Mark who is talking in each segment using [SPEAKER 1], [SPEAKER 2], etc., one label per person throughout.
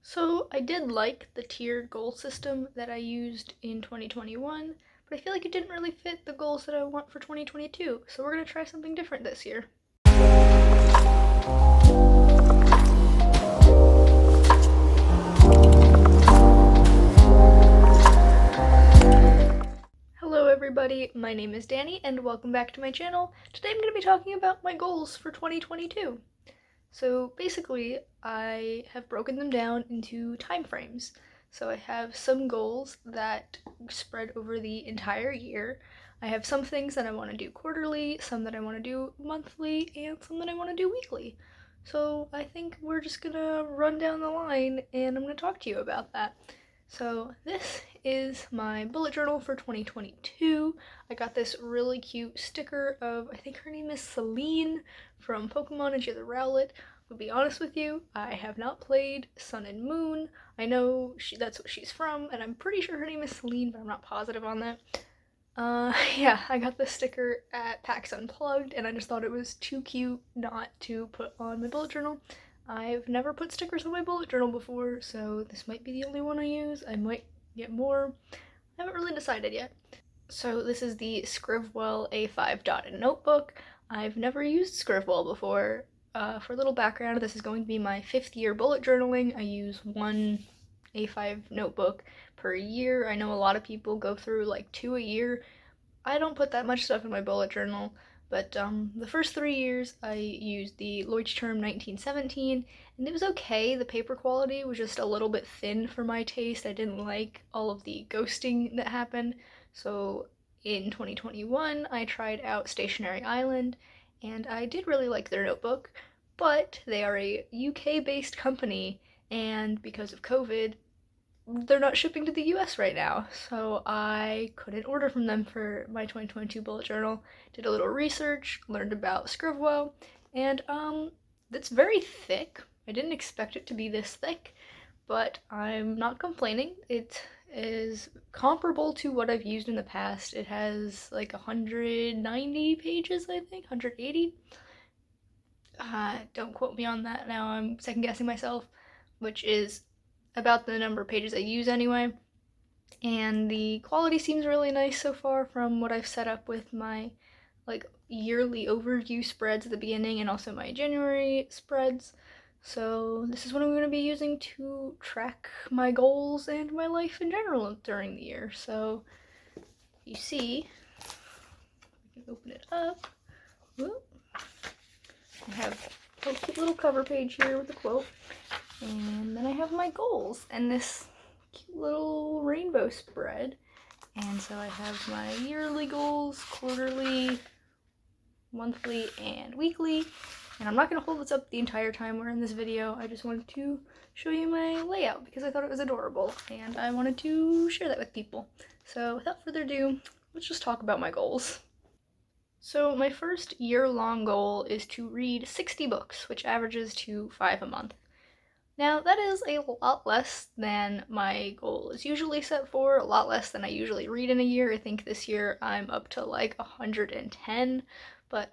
[SPEAKER 1] So I did like the tiered goal system that I used in 2021, but I feel like it didn't really fit the goals that I want for 2022, so we're going to try something different this year. Hello everybody, my name is Danny and welcome back to my channel. Today I'm going to be talking about my goals for 2022. So basically, I have broken them down into time frames. So I have some goals that spread over the entire year. I have some things that I want to do quarterly, some that I want to do monthly, and some that I want to do weekly. So I think we're just gonna run down the line and I'm gonna talk to you about that. So this is my bullet journal for 2022. I got this really cute sticker of, I think her name is Celine from Pokemon and she has a Rowlet. To be honest with you, I have not played Sun and Moon. I know that's what she's from, and I'm pretty sure her name is Celine, but I'm not positive on that. Yeah, I got this sticker at PAX Unplugged, and I just thought it was too cute not to put on my bullet journal. I've never put stickers on my bullet journal before, so this might be the only one I use. I might get more. I haven't really decided yet. So this is the Scribwell A5 dotted notebook. I've never used Scribwell before. For a little background, this is going to be my 5th year bullet journaling. I use one A5 notebook per year. I know a lot of people go through like 2 a year. I don't put that much stuff in my bullet journal, but the first 3 years I used the Leuchtturm 1917, and it was okay. The paper quality was just a little bit thin for my taste. I didn't like all of the ghosting that happened, so in 2021 I tried out Stationery Island, and I did really like their notebook, but they are a UK-based company, and because of COVID, they're not shipping to the US right now, so I couldn't order from them for my 2022 bullet journal. Did a little research, learned about Scribwell, and it's very thick. I didn't expect it to be this thick, but I'm not complaining. It is comparable to what I've used in the past. It has like 190 pages, I think, 180. Don't quote me on that now, I'm second guessing myself, which is about the number of pages I use anyway. And the quality seems really nice so far from what I've set up with my like yearly overview spreads at the beginning and also my January spreads. So this is what I'm going to be using to track my goals and my life in general during the year. So you see, I can open it up. Whoop. I have a cute little cover page here with a quote. And then I have my goals and this cute little rainbow spread. And so I have my yearly goals, quarterly, monthly, and weekly. And I'm not going to hold this up the entire time we're in this video. I just wanted to show you my layout because I thought it was adorable and I wanted to share that with people. So without further ado, let's just talk about my goals. So my first year-long goal is to read 60 books, which averages to 5 a month. Now, that is a lot less than my goal is usually set for, a lot less than I usually read in a year. I think this year I'm up to like 110, but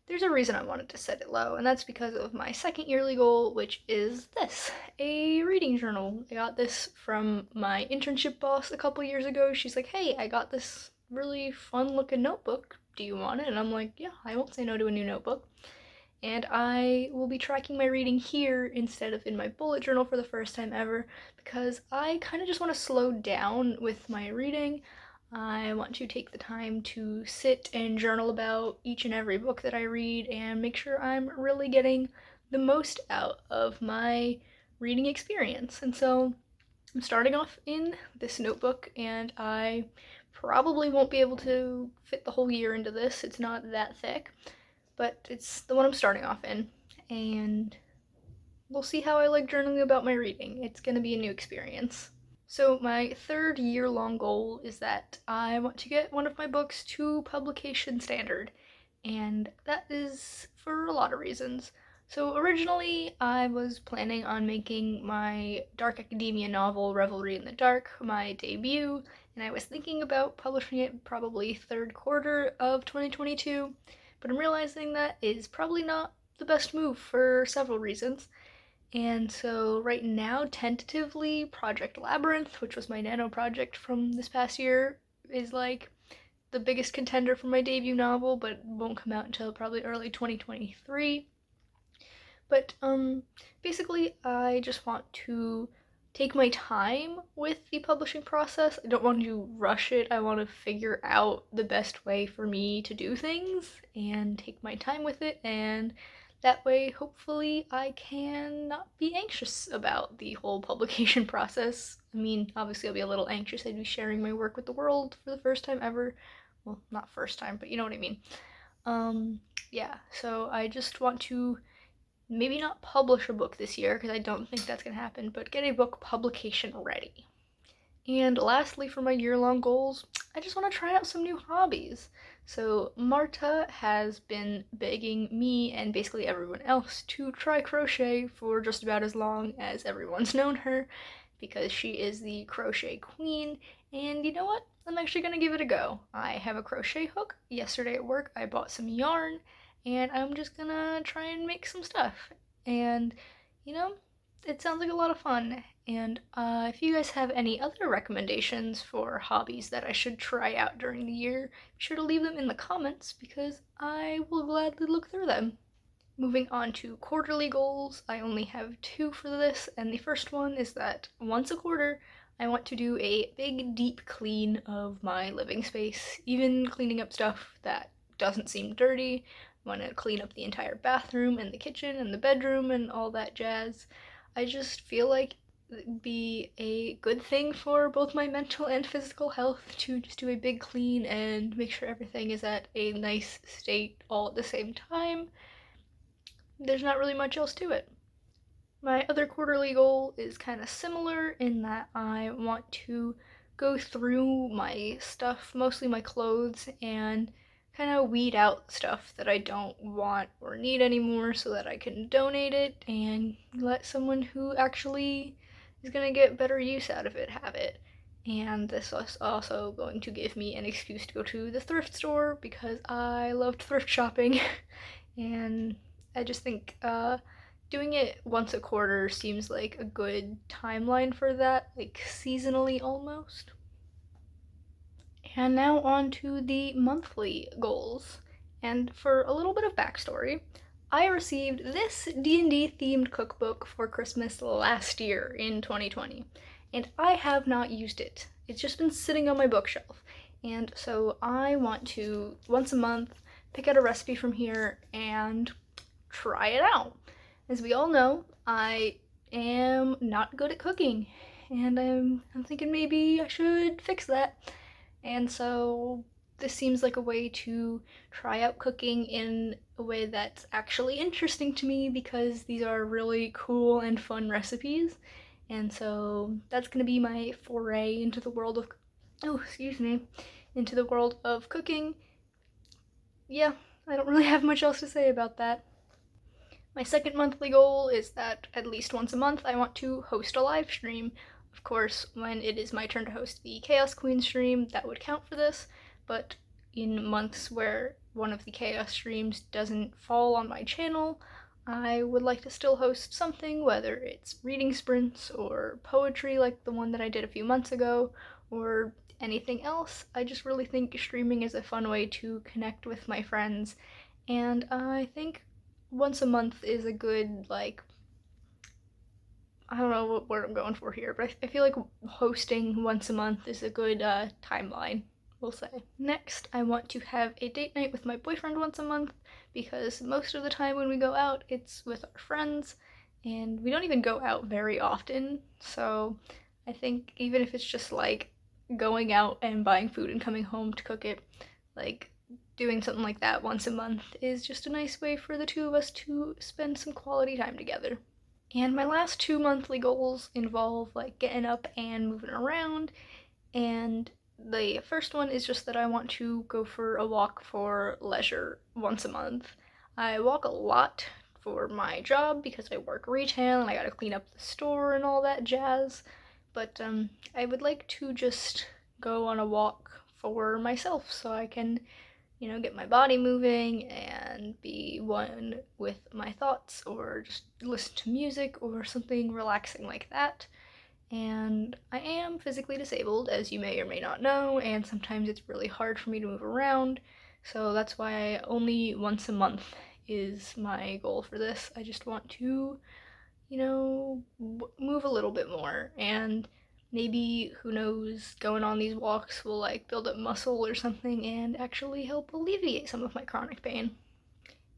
[SPEAKER 1] there's a reason I wanted to set it low, and that's because of my second yearly goal, which is this, a reading journal. I got this from my internship boss a couple years ago. She's like, hey, I got this really fun looking notebook. Do you want it? And I'm like, yeah, I won't say no to a new notebook. And I will be tracking my reading here instead of in my bullet journal for the first time ever because I kind of just want to slow down with my reading. I want to take the time to sit and journal about each and every book that I read and make sure I'm really getting the most out of my reading experience. And so I'm starting off in this notebook and I probably won't be able to fit the whole year into this. It's not that thick, but it's the one I'm starting off in, and we'll see how I like journaling about my reading. It's going to be a new experience. So my third year-long goal is that I want to get one of my books to publication standard, and that is for a lot of reasons. So originally I was planning on making my dark academia novel Revelry in the Dark my debut, and I was thinking about publishing it probably third quarter of 2022, but I'm realizing that is probably not the best move for several reasons. And so right now, tentatively, Project Labyrinth, which was my nano project from this past year, is like the biggest contender for my debut novel, but won't come out until probably early 2023. But basically, I just want to take my time with the publishing process. I don't want to rush it. I want to figure out the best way for me to do things and take my time with it, and that way, hopefully, I can not be anxious about the whole publication process. I mean, obviously, I'll be a little anxious. I'd be sharing my work with the world for the first time ever. Well, not first time, but you know what I mean. Yeah, so I just want to maybe not publish a book this year, because I don't think that's going to happen, but get a book publication ready. And lastly, for my year-long goals, I just want to try out some new hobbies. So Marta has been begging me and basically everyone else to try crochet for just about as long as everyone's known her, because she is the crochet queen. And you know what? I'm actually going to give it a go. I have a crochet hook. Yesterday at work, I bought some yarn, and I'm just gonna try and make some stuff. And, you know, it sounds like a lot of fun. And if you guys have any other recommendations for hobbies that I should try out during the year, be sure to leave them in the comments because I will gladly look through them. Moving on to quarterly goals, I only have two for this, and the first one is that once a quarter, I want to do a big deep clean of my living space, even cleaning up stuff that doesn't seem dirty. I want to clean up the entire bathroom and the kitchen and the bedroom and all that jazz. I just feel like it'd be a good thing for both my mental and physical health to just do a big clean and make sure everything is at a nice state all at the same time. There's not really much else to it. My other quarterly goal is kind of similar in that I want to go through my stuff, mostly my clothes, and kind of weed out stuff that I don't want or need anymore so that I can donate it and let someone who actually is going to get better use out of it have it. And this is also going to give me an excuse to go to the thrift store because I loved thrift shopping. And I just think doing it once a quarter seems like a good timeline for that, like seasonally almost. And now on to the monthly goals. And for a little bit of backstory, I received this D&D themed cookbook for Christmas last year in 2020, and I have not used it. It's just been sitting on my bookshelf. And so I want to, once a month, pick out a recipe from here and try it out. As we all know, I am not good at cooking, and I'm thinking maybe I should fix that. And so this seems like a way to try out cooking in a way that's actually interesting to me because these are really cool and fun recipes. And so that's going to be my foray into the world of into the world of cooking. Yeah, I don't really have much else to say about that. My second monthly goal is that at least once a month I want to host a live stream. Of course, when it is my turn to host the Chaos Queen stream, that would count for this, but in months where one of the Chaos streams doesn't fall on my channel, I would like to still host something, whether it's reading sprints or poetry like the one that I did a few months ago, or anything else. I just really think streaming is a fun way to connect with my friends, and I think once a month is a good, like, I don't know what word I'm going for here, but I feel like hosting once a month is a good timeline, we'll say. Next, I want to have a date night with my boyfriend once a month, because most of the time when we go out, it's with our friends, and we don't even go out very often, so I think even if it's just like going out and buying food and coming home to cook it, like doing something like that once a month is just a nice way for the two of us to spend some quality time together. And my last two monthly goals involve like getting up and moving around, and the first one is just that I want to go for a walk for leisure once a month. I walk a lot for my job because I work retail and I gotta clean up the store and all that jazz, but I would like to just go on a walk for myself so I can get my body moving and be one with my thoughts, or just listen to music or something relaxing like that. And I am physically disabled, as you may or may not know, and sometimes it's really hard for me to move around, so that's why only once a month is my goal for this. I just want to, move a little bit more, and maybe, who knows, going on these walks will build up muscle or something and actually help alleviate some of my chronic pain.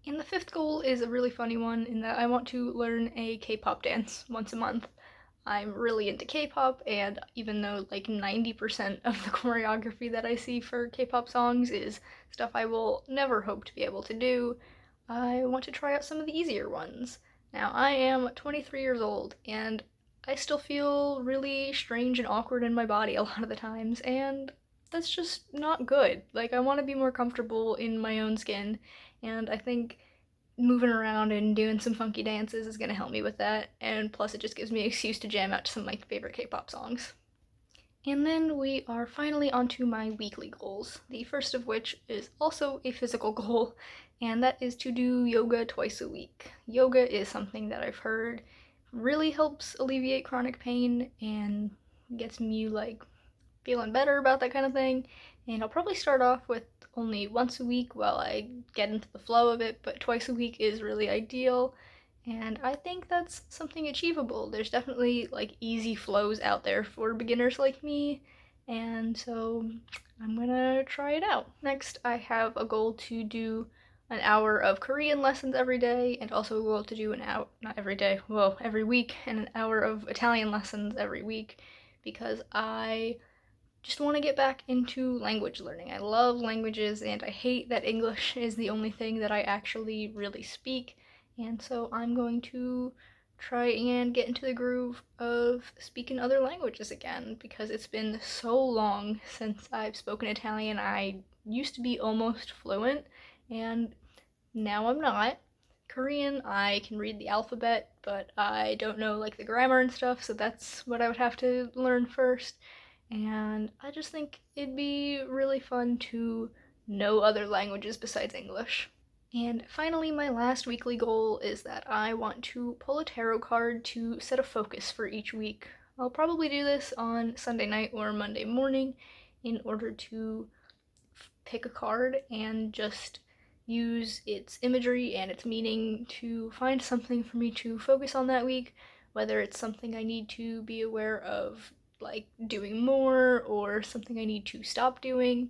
[SPEAKER 1] And the fifth goal is a really funny one, in that I want to learn a K-pop dance once a month. I'm really into K-pop, and even though 90% of the choreography that I see for K-pop songs is stuff I will never hope to be able to do, I want to try out some of the easier ones. Now, I am 23 years old, and I still feel really strange and awkward in my body a lot of the times, and that's just not good. I want to be more comfortable in my own skin, and I think moving around and doing some funky dances is gonna help me with that, and plus it just gives me an excuse to jam out to some of my favorite K-pop songs. And then we are finally onto my weekly goals, the first of which is also a physical goal, and that is to do yoga twice a week. Yoga is something that I've heard really helps alleviate chronic pain and gets me feeling better about that kind of thing, and I'll probably start off with only once a week while I get into the flow of it, but twice a week is really ideal, and I think that's something achievable. There's definitely easy flows out there for beginners like me, and so I'm gonna try it out. Next, I have a goal to do an hour of Korean lessons every day, and also a goal to do not every day, well, every week, and an hour of Italian lessons every week, because I just want to get back into language learning. I love languages, and I hate that English is the only thing that I actually really speak, and so I'm going to try and get into the groove of speaking other languages again, because it's been so long since I've spoken Italian. I used to be almost fluent, and now I'm not. Korean, I can read the alphabet, but I don't know the grammar and stuff, so that's what I would have to learn first. And I just think it'd be really fun to know other languages besides English. And finally, my last weekly goal is that I want to pull a tarot card to set a focus for each week. I'll probably do this on Sunday night or Monday morning in order to pick a card and just use its imagery and its meaning to find something for me to focus on that week, whether it's something I need to be aware of, doing more, or something I need to stop doing,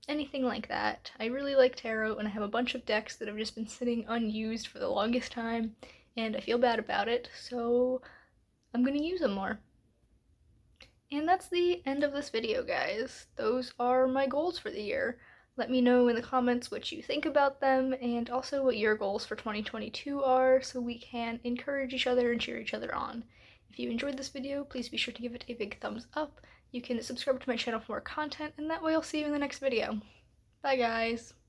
[SPEAKER 1] anything like that. I really like tarot, and I have a bunch of decks that have just been sitting unused for the longest time, and I feel bad about it, so I'm gonna use them more. And that's the end of this video, guys. Those are my goals for the year. Let me know in the comments what you think about them, and also what your goals for 2022 are, so we can encourage each other and cheer each other on. If you enjoyed this video, please be sure to give it a big thumbs up. You can subscribe to my channel for more content, and that way I'll see you in the next video. Bye, guys!